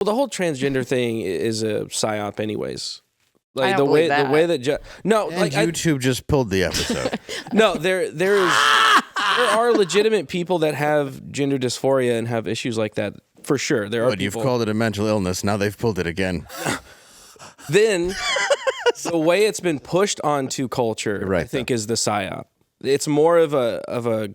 Well, the whole transgender thing is a psyop, anyways. I Like don't the way believe the way that no, And like YouTube just pulled the episode. no, there are legitimate people that have gender dysphoria and have issues like that for sure. There are But you've people. called it a mental illness. Now they've pulled it again. Then the way it's been pushed onto culture, Right, I think, is the psyop. It's more of a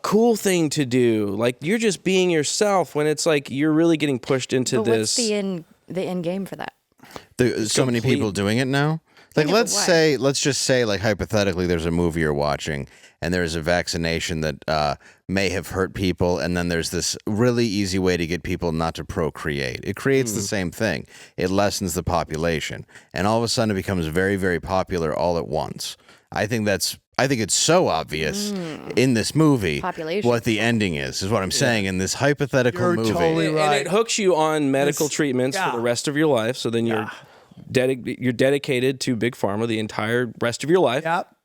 cool thing to do. Like you're just being yourself when it's like you're really getting pushed into But this. what's the end game for that? There's so many people doing it now. Like, Yeah, but why? let's just say, like, hypothetically, there's a movie you're watching and there's a vaccination that may have hurt people. And then there's this really easy way to get people not to procreate. It creates the same thing. It lessens the population. And all of a sudden it becomes very, very popular all at once. I think it's so obvious in this movie Population. what the ending is what I'm saying in this hypothetical You're movie. totally and right. it hooks you on medical treatments for yeah. the rest of your life. So then you're dedicated to Big Pharma the entire rest of your life. Yep.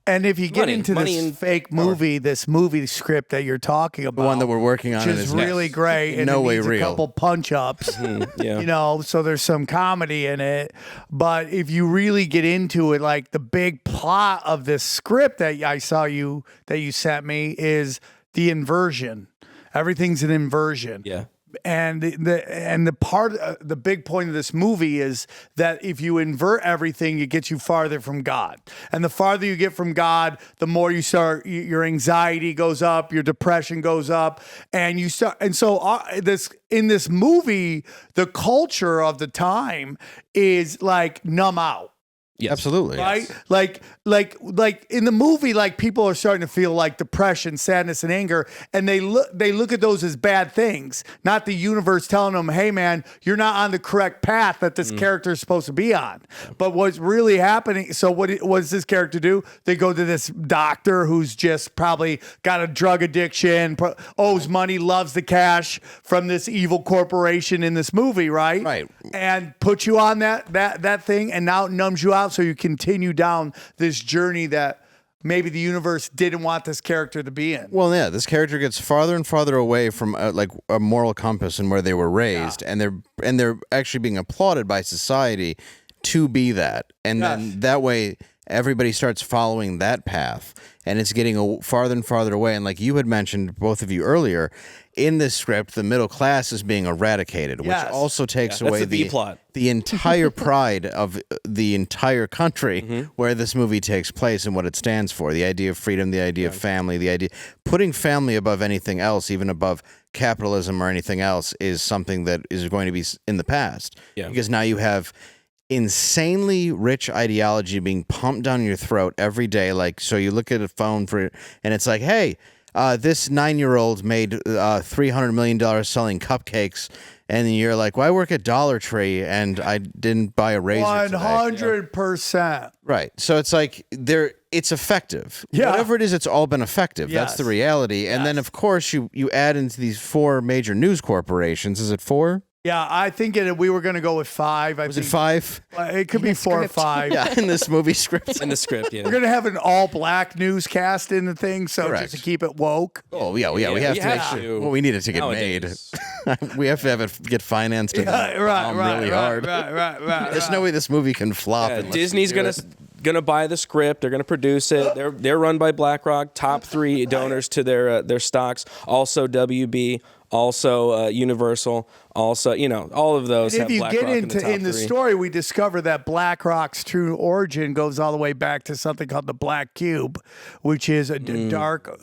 And if you get into this fake movie, this movie script that you're talking about, The one that we're working on which is really great, and no it way needs real. a couple punch-ups, Yeah. you know, so there's some comedy in it. But if you really get into it, like the big plot of this script that I saw that you sent me is the inversion. Everything's an inversion. Yeah. And the big point of this movie is that if you invert everything, it gets you farther from God. And the farther you get from God, the more you start, your anxiety goes up, your depression goes up, and you start. And so in this movie, the culture of the time is like numb out. Yes. Absolutely. Right? Like in the movie, like people are starting to feel like depression, sadness, and anger, and they look at those as bad things, not the universe telling them, hey man, you're not on the correct path that this character is supposed to be on. But what's really happening, so what does this character do? They go to this doctor who's just probably got a drug addiction, owes money, loves the cash from this evil corporation in this movie, right? Right. And put you on that thing, and now it numbs you out, so you continue down this journey that maybe the universe didn't want this character to be in. Well, yeah, this character gets farther and farther away from like a moral compass and where they were raised, and they're actually being applauded by society to be that, and then that way everybody starts following that path, and it's getting farther and farther away. And like you had mentioned, both of you earlier, in this script, the middle class is being eradicated, which also takes away that's the B-plot. the entire pride of the entire country where this movie takes place and what it stands for. The idea of freedom, the idea of family, the idea putting family above anything else, even above capitalism or anything else, is something that is going to be in the past. Yeah. Because now you have insanely rich ideology being pumped down your throat every day. Like, so you look at a phone and it's like, hey, this 9-year-old made $300 million selling cupcakes, and you're like, well, I work at Dollar Tree and I didn't buy a razor today. 100%. Right. So it's like it's effective. Yeah. Whatever it is, it's all been effective. That's Yes. the reality. And then of course you add into these 4 major news corporations. Is it 4? Yeah, I think we were going to go with 5. Was it 5? It could be 4 or 5. Yeah, in this movie script. In the script, yeah. We're going to have an all-black newscast in the thing, so Correct. just to keep it woke. Oh yeah, we have you to make have sure. to. Well, we need it to get Nowadays. made. We have to have it get financed and bomb really hard. Right. There's no way this movie can flop. Yeah, unless Disney's we do gonna buy the script. They're gonna produce it. They're run by BlackRock. Top 3 donors to their stocks. Also WB. Also Universal. Also, all of those. And have if you BlackRock get into in the top 3. story, we discover that BlackRock's true origin goes all the way back to something called the Black Cube, which is a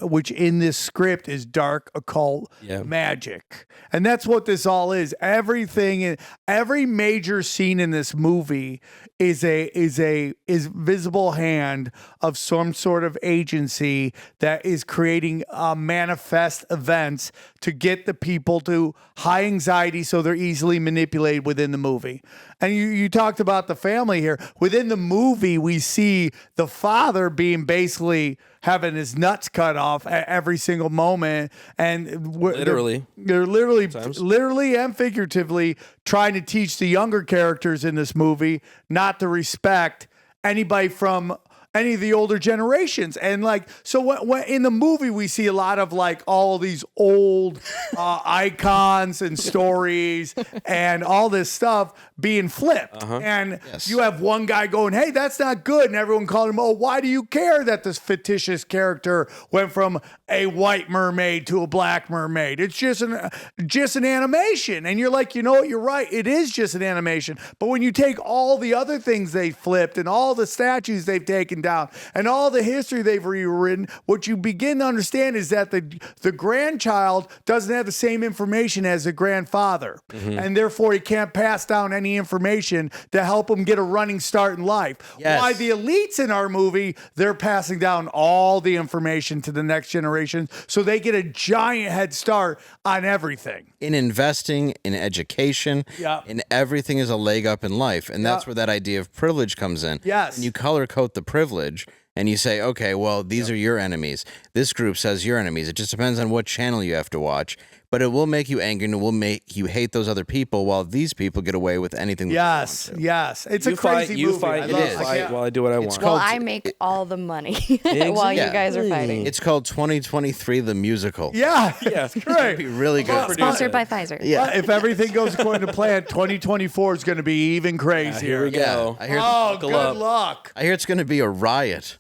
which in this script is dark occult magic, and that's what this all is. Every major scene in this movie is visible hand of some sort of agency that is creating manifest events to get the people to high anxiety, so they're easily manipulated within the movie. And you talked about the family here. Within the movie, we see the father being basically having his nuts cut off at every single moment, and they're literally and figuratively trying to teach the younger characters in this movie not to respect anybody from any of the older generations. And like, so when in the movie, we see a lot of like all these old icons and stories and all this stuff being flipped. And you have one guy going, hey, that's not good. And everyone called him, oh, why do you care that this fictitious character went from a white mermaid to a black mermaid? It's just an animation. And you're like, you know what? You're right. It is just an animation. But when you take all the other things they flipped and all the statues they've taken down and all the history they've rewritten, what you begin to understand is that the grandchild doesn't have the same information as the grandfather. And therefore, he can't pass down any information to help him get a running start in life. Yes. Why the elites in our movie, they're passing down all the information to the next generation so they get a giant head start on everything. In investing, in education, in everything is a leg up in life. And that's where that idea of privilege comes in. Yes. And you color code the privilege and you say, okay, well, these are your enemies. This group says your enemies. It just depends on what channel you have to watch. But it will make you angry and it will make you hate those other people while these people get away with anything. Yes, yes. It's a crazy movie. You fight while I do what I want. Well, I make all the money while you guys are fighting. It's called 2023 The Musical. Yeah, it's great. It'd be really good. Sponsored by Pfizer. Yeah. If everything goes according to plan, 2024 is going to be even crazier. Here we go. I hear, Oh, good luck. I hear it's going to be a riot.